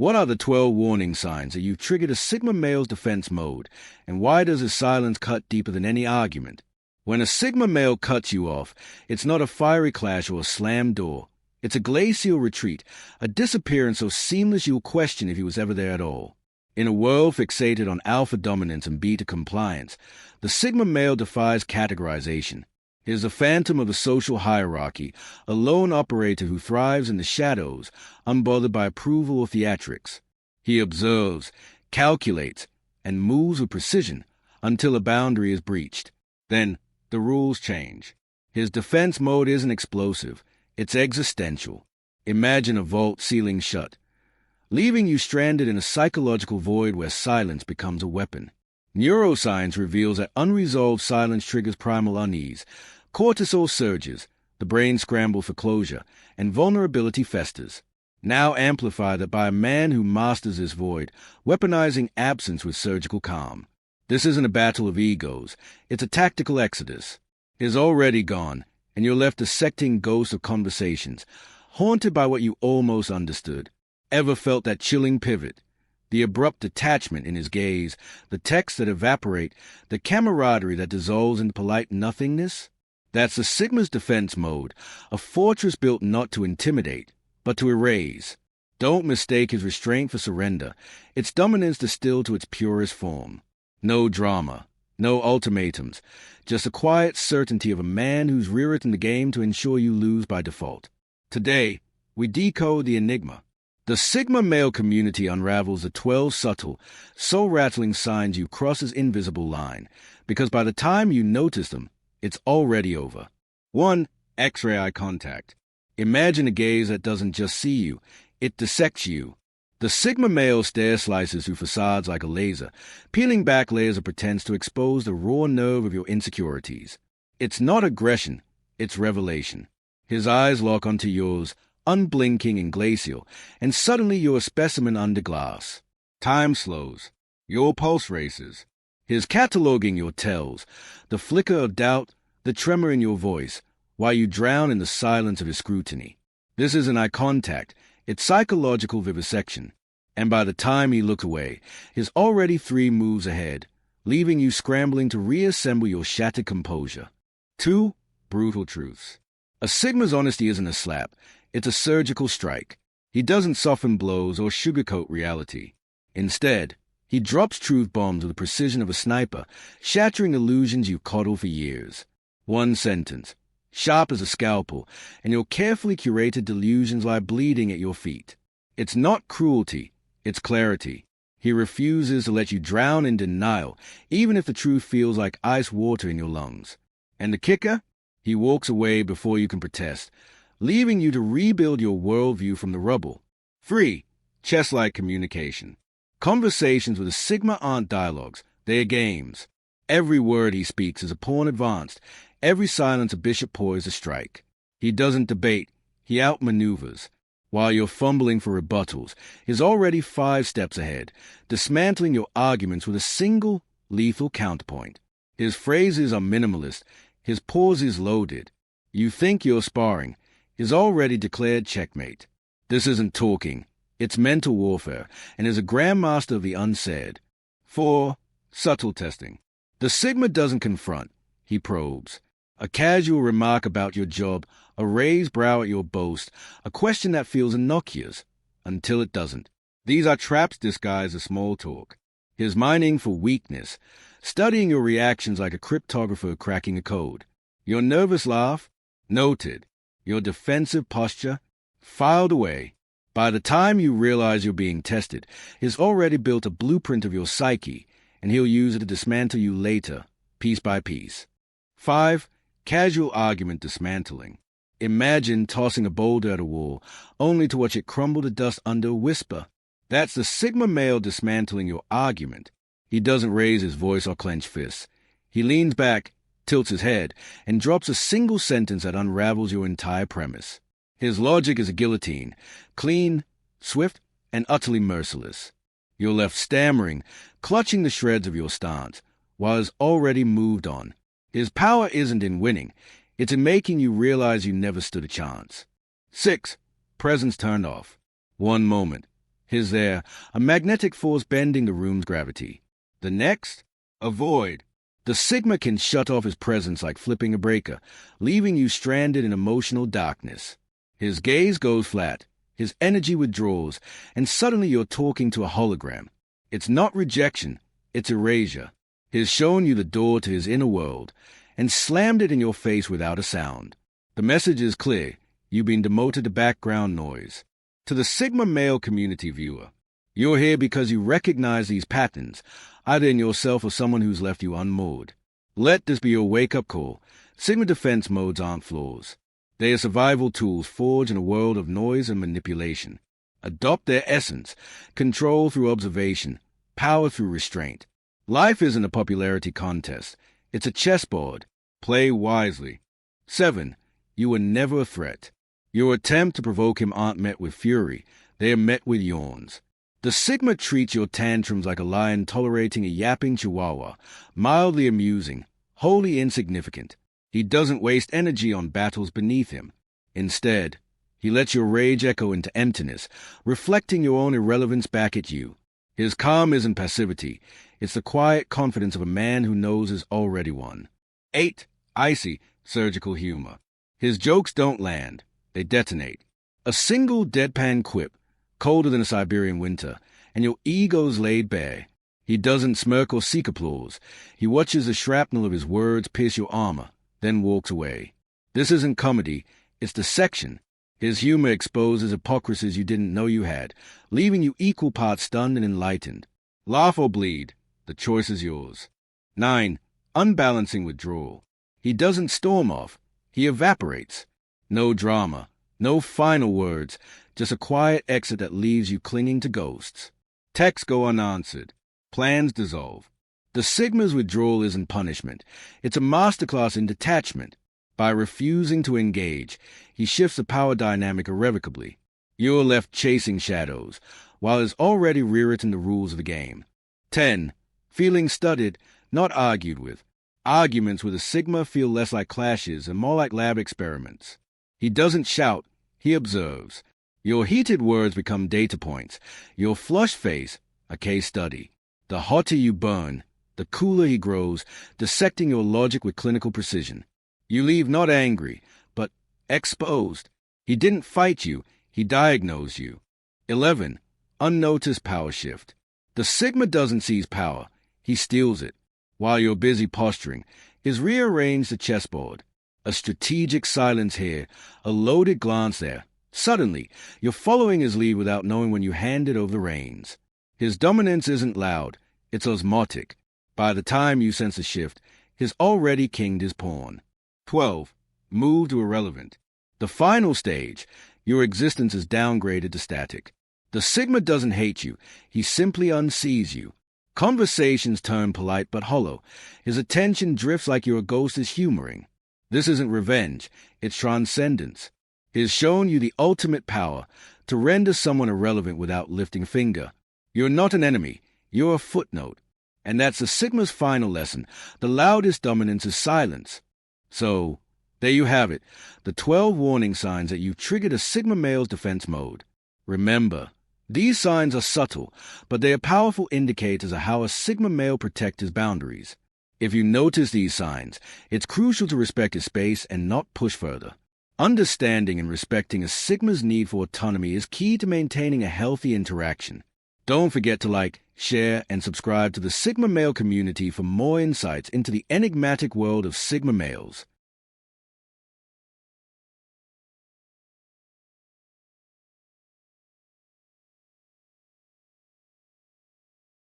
What are the 12 warning signs that you've triggered a Sigma male's defense mode, and why does his silence cut deeper than any argument? When a Sigma male cuts you off, it's not a fiery clash or a slammed door. It's a glacial retreat, a disappearance so seamless you'll question if he was ever there at all. In a world fixated on alpha dominance and beta compliance, the Sigma male defies categorization. He is a phantom of the social hierarchy, a lone operator who thrives in the shadows, unbothered by approval or theatrics. He observes, calculates, and moves with precision until a boundary is breached. Then, the rules change. His defense mode isn't explosive, it's existential. Imagine a vault ceiling shut, leaving you stranded in a psychological void where silence becomes a weapon. Neuroscience reveals that unresolved silence triggers primal unease. Cortisol surges, the brain scrambles for closure, and vulnerability festers. Now amplified by a man who masters this void, weaponizing absence with surgical calm. This isn't a battle of egos, it's a tactical exodus. It is already gone, and you're left dissecting ghosts of conversations, haunted by what you almost understood. Ever felt that chilling pivot? The abrupt detachment in his gaze, the texts that evaporate, the camaraderie that dissolves into polite nothingness? That's the Sigma's defense mode, a fortress built not to intimidate, but to erase. Don't mistake his restraint for surrender, its dominance distilled to its purest form. No drama, no ultimatums, just a quiet certainty of a man who's rewritten the game to ensure you lose by default. Today, we decode the enigma. The Sigma male community unravels the 12 subtle, soul-rattling signs you cross his invisible line, because by the time you notice them, it's already over. 1. X-ray eye contact. Imagine a gaze that doesn't just see you, it dissects you. The Sigma male stare slices through facades like a laser, peeling back layers of pretense to expose the raw nerve of your insecurities. It's not aggression, it's revelation. His eyes lock onto yours, unblinking and glacial, and suddenly you're a specimen under glass. Time slows. Your pulse races. His cataloging your tells, the flicker of doubt, the tremor in your voice, while you drown in the silence of his scrutiny. This isn't eye contact, it's psychological vivisection. And by the time he looks away, he's already 3 moves ahead, leaving you scrambling to reassemble your shattered composure. 2. Brutal truths. A Sigma's honesty isn't a slap, it's a surgical strike. He doesn't soften blows or sugarcoat reality. Instead, he drops truth bombs with the precision of a sniper, shattering illusions you've coddled for years. 1 sentence, sharp as a scalpel, and your carefully curated delusions lie bleeding at your feet. It's not cruelty, it's clarity. He refuses to let you drown in denial, even if the truth feels like ice water in your lungs. And the kicker? He walks away before you can protest, leaving you to rebuild your worldview from the rubble. 3. Chess-like communication. Conversations with a Sigma aren't dialogues, they're games. Every word he speaks is a pawn advanced, every silence a bishop poised to strike. He doesn't debate, he outmaneuvers. While you're fumbling for rebuttals, he's already 5 steps ahead, dismantling your arguments with a single, lethal counterpoint. His phrases are minimalist, his pauses loaded. You think you're sparring, he's already declared checkmate. This isn't talking, it's mental warfare, and is a grandmaster of the unsaid. 4. Subtle testing. The Sigma doesn't confront, he probes. A casual remark about your job, a raised brow at your boast, a question that feels innocuous, until it doesn't. These are traps disguised as small talk. His mining for weakness, studying your reactions like a cryptographer cracking a code. Your nervous laugh? Noted. Your defensive posture? Filed away. By the time you realize you're being tested, he's already built a blueprint of your psyche, and he'll use it to dismantle you later, piece by piece. 5. Casual argument dismantling. Imagine tossing a boulder at a wall, only to watch it crumble to dust under a whisper. That's the Sigma male dismantling your argument. He doesn't raise his voice or clench fists. He leans back, tilts his head, and drops a single sentence that unravels your entire premise. His logic is a guillotine, clean, swift, and utterly merciless. You're left stammering, clutching the shreds of your stance, while he's already moved on. His power isn't in winning, it's in making you realize you never stood a chance. 6. Presence turned off. 1 moment. Is there a magnetic force bending the room's gravity? The next? Avoid. The Sigma can shut off his presence like flipping a breaker, leaving you stranded in emotional darkness. His gaze goes flat, his energy withdraws, and suddenly you're talking to a hologram. It's not rejection, it's erasure. He's shown you the door to his inner world, and slammed it in your face without a sound. The message is clear. You've been demoted to background noise. To the Sigma male community viewer, you're here because you recognize these patterns, either in yourself or someone who's left you unmoored. Let this be your wake-up call. Sigma defense modes aren't flaws. They are survival tools forged in a world of noise and manipulation. Adopt their essence, control through observation, power through restraint. Life isn't a popularity contest. It's a chessboard. Play wisely. 7. You were never a threat. Your attempts to provoke him aren't met with fury. They are met with yawns. The Sigma treats your tantrums like a lion tolerating a yapping chihuahua, mildly amusing, wholly insignificant. He doesn't waste energy on battles beneath him. Instead, he lets your rage echo into emptiness, reflecting your own irrelevance back at you. His calm isn't passivity. It's the quiet confidence of a man who knows he's already won. 8. Icy, surgical humor. His jokes don't land. They detonate. A single deadpan quip, colder than a Siberian winter, and your ego's laid bare. He doesn't smirk or seek applause. He watches the shrapnel of his words pierce your armor, then walks away. This isn't comedy, it's dissection. His humor exposes hypocrisies you didn't know you had, leaving you equal parts stunned and enlightened. Laugh or bleed, the choice is yours. 9. Unbalancing Withdrawal. He doesn't storm off, he evaporates. No drama, no final words, just a quiet exit that leaves you clinging to ghosts. Texts go unanswered. Plans dissolve. The Sigma's withdrawal isn't punishment. It's a masterclass in detachment. By refusing to engage, he shifts the power dynamic irrevocably. You're left chasing shadows, while he's already rewritten the rules of the game. 10. Feeling studied, not argued with. Arguments with a Sigma feel less like clashes and more like lab experiments. He doesn't shout, he observes. Your heated words become data points. Your flushed face, a case study. The hotter you burn, the cooler he grows, dissecting your logic with clinical precision. You leave not angry, but exposed. He didn't fight you, he diagnosed you. 11. Unnoticed power shift. The Sigma doesn't seize power, he steals it. While you're busy posturing, he's rearranged the chessboard. A strategic silence here, a loaded glance there. Suddenly, you're following his lead without knowing when you handed over the reins. His dominance isn't loud, it's osmotic. By the time you sense a shift, he's already kinged his pawn. 12. Move to irrelevant. The final stage, your existence is downgraded to static. The Sigma doesn't hate you, he simply unsees you. Conversations turn polite but hollow. His attention drifts like you're a ghost is humoring. This isn't revenge, it's transcendence. He's shown you the ultimate power, to render someone irrelevant without lifting a finger. You're not an enemy, you're a footnote. And that's the Sigma's final lesson. The loudest dominance is silence. So, there you have it, the 12 warning signs that you've triggered a Sigma male's defense mode. Remember, these signs are subtle, but they are powerful indicators of how a Sigma male protects his boundaries. If you notice these signs, it's crucial to respect his space and not push further. Understanding and respecting a Sigma's need for autonomy is key to maintaining a healthy interaction. Don't forget to like, share, and subscribe to the Sigma male community for more insights into the enigmatic world of Sigma males.